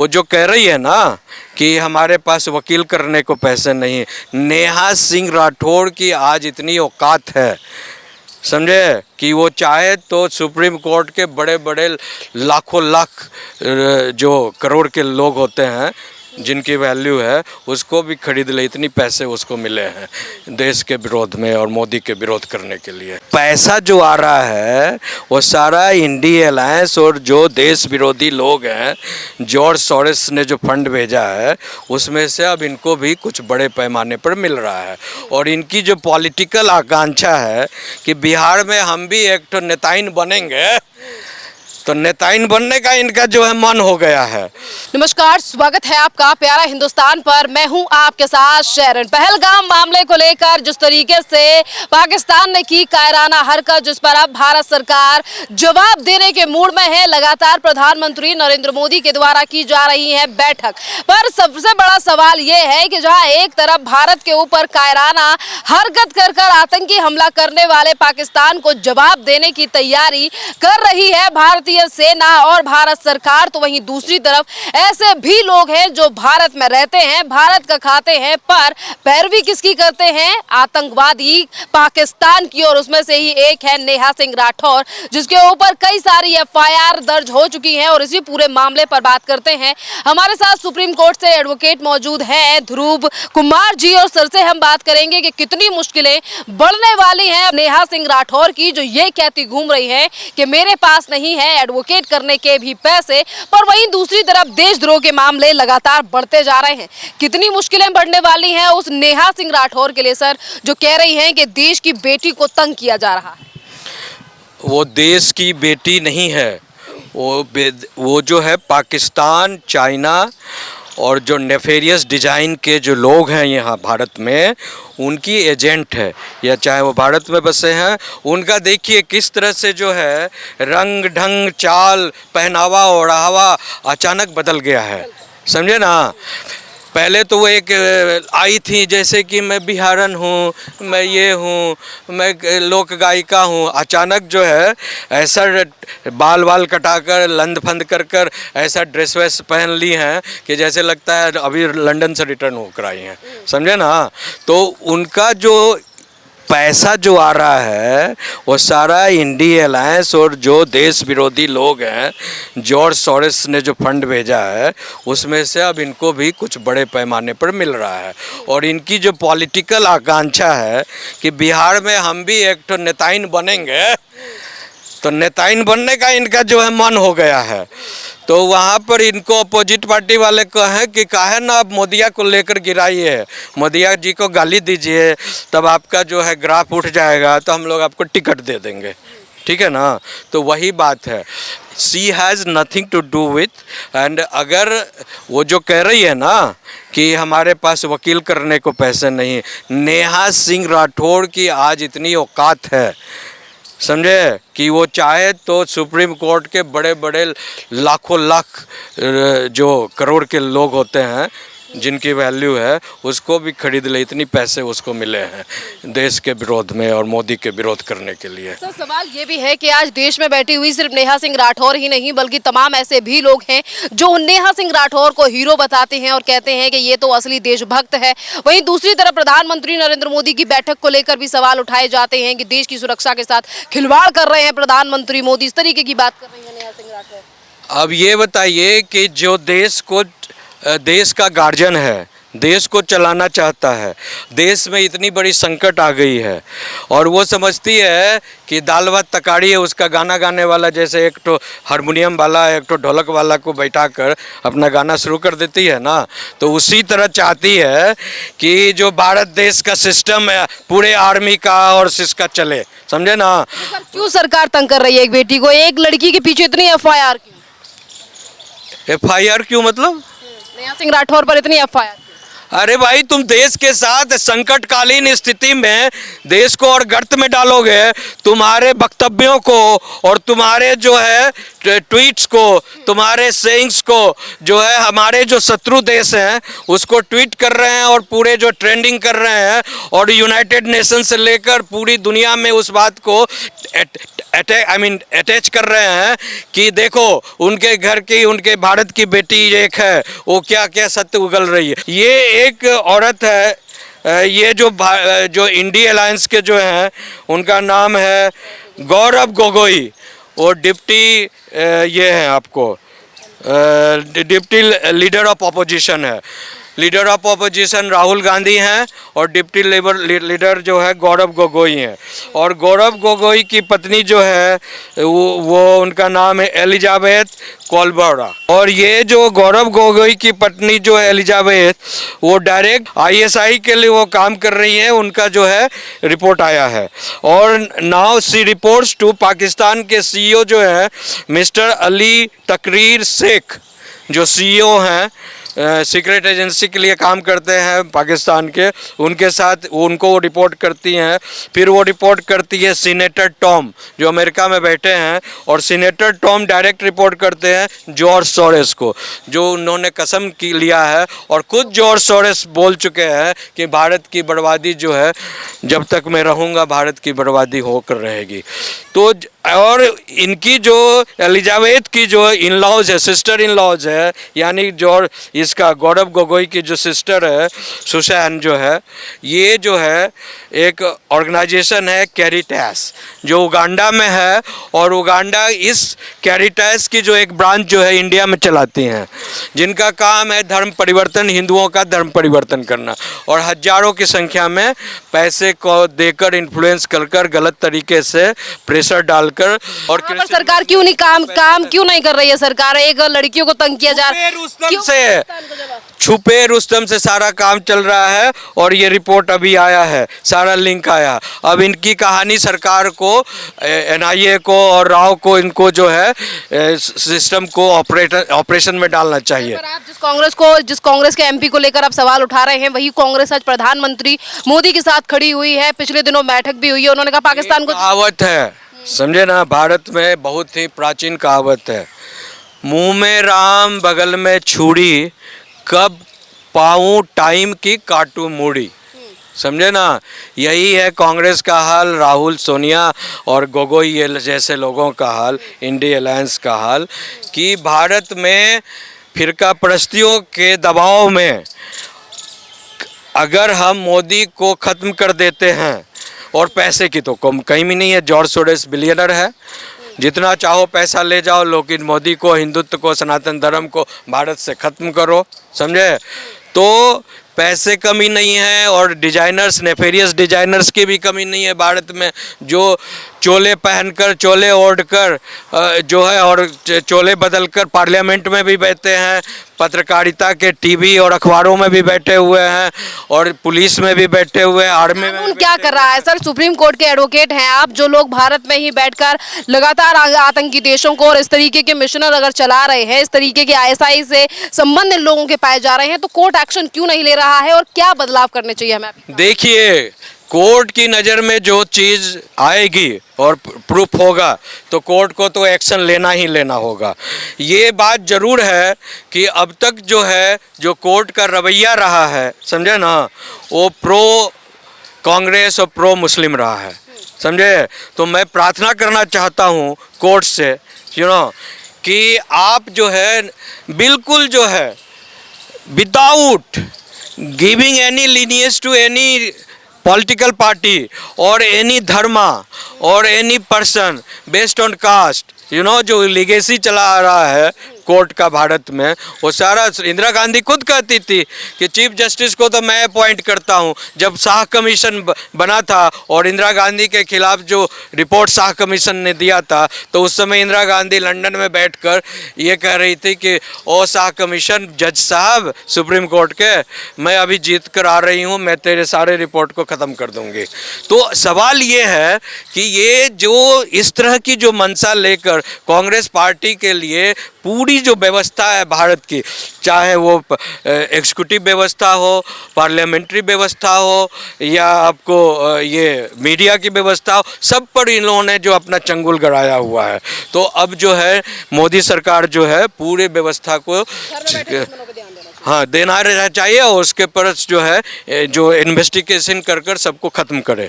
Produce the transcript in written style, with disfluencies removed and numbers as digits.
वो जो कह रही है ना कि हमारे पास वकील करने को पैसे नहीं, नेहा सिंह राठौड़ की आज इतनी औकात है, समझे, कि वो चाहे तो सुप्रीम कोर्ट के बड़े बड़े लाखों लाख जो करोड़ के लोग होते हैं जिनकी वैल्यू है उसको भी खरीद ले, इतनी पैसे उसको मिले हैं देश के विरोध में और मोदी के विरोध करने के लिए। पैसा जो आ रहा है वो सारा इंडिया अलायंस और जो देश विरोधी लोग हैं, जॉर्ज सोरोस ने जो फंड भेजा है उसमें से अब इनको भी कुछ बड़े पैमाने पर मिल रहा है। और इनकी जो पॉलिटिकल आकांक्षा है कि बिहार में हम भी एक तो नेताइन बनेंगे, तो नेताइन बनने का इनका जो है मन हो गया है। नमस्कार, स्वागत है आपका प्यारा हिंदुस्तान पर। मैं हूं आपके साथ शरण। पहलगाम मामले को लेकर जिस तरीके से पाकिस्तान ने की कायराना हरकत, जिस पर अब भारत सरकार जवाब देने के मूड में है, लगातार प्रधानमंत्री नरेंद्र मोदी के द्वारा की जा रही है बैठक। पर सबसे बड़ा सवाल ये है कि जहां एक तरफ भारत के ऊपर कायराना हरकत कर कर आतंकी हमला करने वाले पाकिस्तान को जवाब देने की तैयारी कर रही है भारतीय सेना और भारत सरकार, तो वहीं दूसरी तरफ ऐसे भी लोग हैं जो भारत में रहते हैं, भारत का खाते हैं, पर पैरवी किसकी करते हैं? आतंकवादी पाकिस्तान की। और उसमें से ही एक है नेहा सिंह राठौर, जिसके ऊपर कई सारी एफआईआर दर्ज हो चुकी हैं। और इसी पूरे मामले पर बात करते हैं। हमारे साथ सुप्रीम कोर्ट से एडवोकेट मौजूद हैं ध्रुव कुमार जी, और सर से हम बात करेंगे कि कितनी मुश्किलें बढ़ने वाली हैं नेहा सिंह राठौर की, जो ये कहती घूम रही है कि मेरे पास नहीं है एडवोकेट करने के भी पैसे, पर वहीं दूसरी तरफ देशद्रोह के मामले लगातार बढ़ते जा रहे हैं। कितनी मुश्किलें बढ़ने वाली हैं उस नेहा सिंह राठौर के लिए सर, जो कह रही हैं कि देश की बेटी को तंग किया जा रहा है? वो देश की बेटी नहीं है, वो जो है पाकिस्तान, चाइना और जो नेफेरियस डिजाइन के जो लोग हैं यहाँ भारत में, उनकी एजेंट है। या चाहे वो भारत में बसे हैं, उनका देखिए किस तरह से जो है रंग ढंग, चाल, पहनावा, ओढ़ावा अचानक बदल गया है, समझे ना। पहले तो वो एक आई थी जैसे कि मैं बिहारन हूँ, मैं ये हूँ, मैं लोक गायिका हूँ। अचानक जो है ऐसा बाल बाल कटाकर, लंद फंद कर कर ऐसा ड्रेस वेस पहन ली हैं कि जैसे लगता है अभी लंदन से रिटर्न होकर आई हैं, समझे ना। तो उनका जो पैसा जो आ रहा है वो सारा इंडिया अलायंस और जो देश विरोधी लोग हैं, जॉर्ज सोरोस ने जो फंड भेजा है उसमें से अब इनको भी कुछ बड़े पैमाने पर मिल रहा है। और इनकी जो पॉलिटिकल आकांक्षा है कि बिहार में हम भी एक तो नेताइन बनेंगे, तो नेताइन बनने का इनका जो है मन हो गया है। तो वहाँ पर इनको अपोजिट पार्टी वाले कहें कि काहे ना आप मोदिया को लेकर गिराइए, मोदिया जी को गाली दीजिए, तब आपका जो है ग्राफ उठ जाएगा, तो हम लोग आपको टिकट दे देंगे, ठीक है ना। तो वही बात है, she has nothing to do with. And अगर वो जो कह रही है ना कि हमारे पास वकील करने को पैसे नहीं, नेहा सिंह राठौड़ की आज इतनी औकात है, समझे, कि वो चाहे तो सुप्रीम कोर्ट के बड़े बड़े लाखों लाख जो करोड़ के लोग होते हैं जिनकी वैल्यू है उसको भी खरीद ले, इतनी पैसे उसको मिले हैं देश के विरोध में और मोदी के विरोध करने के लिए। सर, सवाल ये भी है कि आज देश में बैठी हुई सिर्फ नेहा सिंह राठौर ही नहीं, बल्कि तमाम ऐसे भी लोग हैं जो नेहा सिंह राठौर को हीरो बताते हैं और कहते हैं कि ये तो असली देशभक्त है। वहीं दूसरी तरफ प्रधानमंत्री नरेंद्र मोदी की बैठक को लेकर भी सवाल उठाए जाते हैं कि देश की सुरक्षा के साथ खिलवाड़ कर रहे हैं प्रधानमंत्री मोदी, इस तरीके की बात कर रही है नेहा सिंह राठौर। अब ये बताइए कि जो देश का गार्जियन है, देश को चलाना चाहता है, देश में इतनी बड़ी संकट आ गई है और वो समझती है कि दाल भात तकाड़ी है, उसका गाना गाने वाला जैसे एक तो हारमोनियम वाला, एक तो ढोलक वाला को बैठाकर अपना गाना शुरू कर देती है ना, तो उसी तरह चाहती है कि जो भारत देश का सिस्टम है पूरे आर्मी का और इसका चले, समझे ना। क्यों सरकार तंग कर रही है एक बेटी को? एक लड़की के पीछे इतनी एफआईआर क्यों? एफआईआर क्यों मतलब? नेहा सिंह राठौर पर इतनी एफआईआर? अरे भाई, तुम देश के साथ संकटकालीन स्थिति में देश को और गर्त में डालोगे, तुम्हारे वक्तव्यों को और तुम्हारे जो है ट्वीट्स को, तुम्हारे सेइंग्स को जो है हमारे जो शत्रु देश हैं उसको ट्वीट कर रहे हैं और पूरे जो ट्रेंडिंग कर रहे हैं, और यूनाइटेड नेशन से लेकर पूरी दुनिया में उस बात को अटैच कर रहे हैं कि देखो उनके घर की, उनके भारत की बेटी एक है, वो क्या क्या सत्य उगल रही है। ये एक औरत है, ये जो इंडी अलायंस के जो हैं उनका नाम है गौरव गोगोई, वो डिप्टी ये हैं आपको डिप्टी लीडर ऑफ अपोजिशन है। Leader of opposition Rahul Gandhi हैं और डिप्टी लीडर जो है गौरव गोगोई हैं। और गौरव गोगोई की पत्नी जो है वो उनका नाम है एलिजाबेथ कोलबर्रा। और ये जो गौरव गोगोई की पत्नी जो है एलिजाबेथ, वो डायरेक्ट आईएसआई के लिए वो काम कर रही है, उनका जो है रिपोर्ट आया है। और now see reports to Pakistan के सीईओ जो है मिस्टर अली तकरीर शेख, जो सीईओ हैं, सीक्रेट एजेंसी के लिए काम करते हैं पाकिस्तान के, उनके साथ उनको वो रिपोर्ट करती हैं। फिर वो रिपोर्ट करती है सीनेटर टॉम जो अमेरिका में बैठे हैं, और सीनेटर टॉम डायरेक्ट रिपोर्ट करते हैं जॉर्ज सोरेस को, जो उन्होंने कसम की लिया है और खुद जॉर्ज सोरेस बोल चुके हैं कि भारत की बर्बादी जो है, जब तक मैं रहूँगा भारत की बर्बादी होकर रहेगी। तो और इनकी जो एलिजाबेथ की जो इन लॉज है, सिस्टर इन लॉज है, यानी जो इसका गौरव गोगोई की जो सिस्टर है सुसैन जो है, ये जो है एक ऑर्गेनाइजेशन है कैरिटास जो उगांडा में है, और उगांडा इस कैरिटास की जो एक ब्रांच जो है इंडिया में चलाती हैं, जिनका काम है धर्म परिवर्तन, हिंदुओं का धर्म परिवर्तन करना, और हजारों की संख्या में पैसे को देकर इन्फ्लुएंस कर गलत तरीके से प्रेशर डालकर। और पर सरकार क्यों नहीं काम क्यों नहीं कर रही है सरकार? एक लड़कियों को तंग किया जा रहा है, छुपे रुस्तम से सारा काम चल रहा है, और ये रिपोर्ट अभी आया है, सारा लिंक आया। अब इनकी कहानी सरकार को, एनआईए को और राव को, इनको जो है सिस्टम को ऑपरेशन में डालना चाहिए। पर आप जिस कांग्रेस के एमपी को लेकर आप सवाल उठा रहे हैं, वही कांग्रेस आज प्रधानमंत्री मोदी के साथ खड़ी हुई है। पिछले दिनों बैठक भी हुई है, उन्होंने कहा पाकिस्तान को, कहावत है समझे ना, भारत में बहुत ही प्राचीन कहावत है, मुंह में राम बगल में छुरी, कब पाऊं टाइम की काटू मूड़ी। समझे ना, यही है कांग्रेस का हाल, राहुल, सोनिया और गोगोई ये जैसे लोगों का हाल, इंडी अलायंस का हाल, कि भारत में फिरका परस्तियों के दबाव में अगर हम मोदी को ख़त्म कर देते हैं, और पैसे की तो कहीं भी नहीं है, जॉर्ज सोरेस बिलियनर है, जितना चाहो पैसा ले जाओ, लेकिन मोदी को, हिंदुत्व को, सनातन धर्म को भारत से ख़त्म करो। समझे, तो पैसे कमी नहीं है, और डिजाइनर्स, नेफेरियस डिजाइनर्स की भी कमी नहीं है भारत में, जो चोले पहनकर, चोले ओढ़कर जो है, और चोले बदलकर पार्लियामेंट में भी बैठते हैं, पत्रकारिता के टीवी और अखबारों में भी बैठे हुए हैं, और पुलिस में भी बैठे हुए हैं, आर्मी में भी। क्या कर रहा है सर? सुप्रीम कोर्ट के एडवोकेट हैं आप, जो लोग भारत में ही बैठकर लगातार आतंकी देशों को और इस तरीके के मिशनर अगर चला रहे हैं, इस तरीके के आईएसआई से संबंधित लोगों के पाए जा रहे हैं, तो कोर्ट एक्शन क्यों नहीं ले रहा है, और क्या बदलाव करने चाहिए हमें? देखिए, कोर्ट की नज़र में जो चीज़ आएगी और प्रूफ होगा तो कोर्ट को तो एक्शन लेना ही लेना होगा। ये बात ज़रूर है कि अब तक जो है, जो कोर्ट का रवैया रहा है, समझे ना, वो प्रो कांग्रेस और प्रो मुस्लिम रहा है। समझे, तो मैं प्रार्थना करना चाहता हूँ कोर्ट से, कि आप जो है बिल्कुल जो है without giving any leniency to any political party और एनी धर्मा और any person based on caste, जो लीगेसी चला आ रहा है कोर्ट का भारत में, वो सारा इंदिरा गांधी खुद कहती थी कि चीफ जस्टिस को तो मैं अपॉइंट करता हूँ। जब शाह कमीशन बना था और इंदिरा गांधी के खिलाफ जो रिपोर्ट शाह कमीशन ने दिया था, तो उस समय इंदिरा गांधी लंदन में बैठकर ये कह रही थी कि ओ शाह कमीशन, जज साहब सुप्रीम कोर्ट के, मैं अभी जीत कर आ रही हूँ, मैं तेरे सारे रिपोर्ट को ख़त्म कर दूँगी। तो सवाल ये है कि ये जो इस तरह की जो मंशा लेकर कांग्रेस पार्टी के लिए पूरी जो व्यवस्था है भारत की, चाहे वो एग्जीक्यूटिव व्यवस्था हो, पार्लियामेंट्री व्यवस्था हो, या आपको ये मीडिया की व्यवस्था हो, सब पर इन्होंने जो अपना चंगुल गड़ाया हुआ है। तो अब जो है मोदी सरकार जो है पूरे व्यवस्था को हाँ देना रहना चाहिए, और उसके पर जो है जो इन्वेस्टिगेशन कर सबको ख़त्म करे।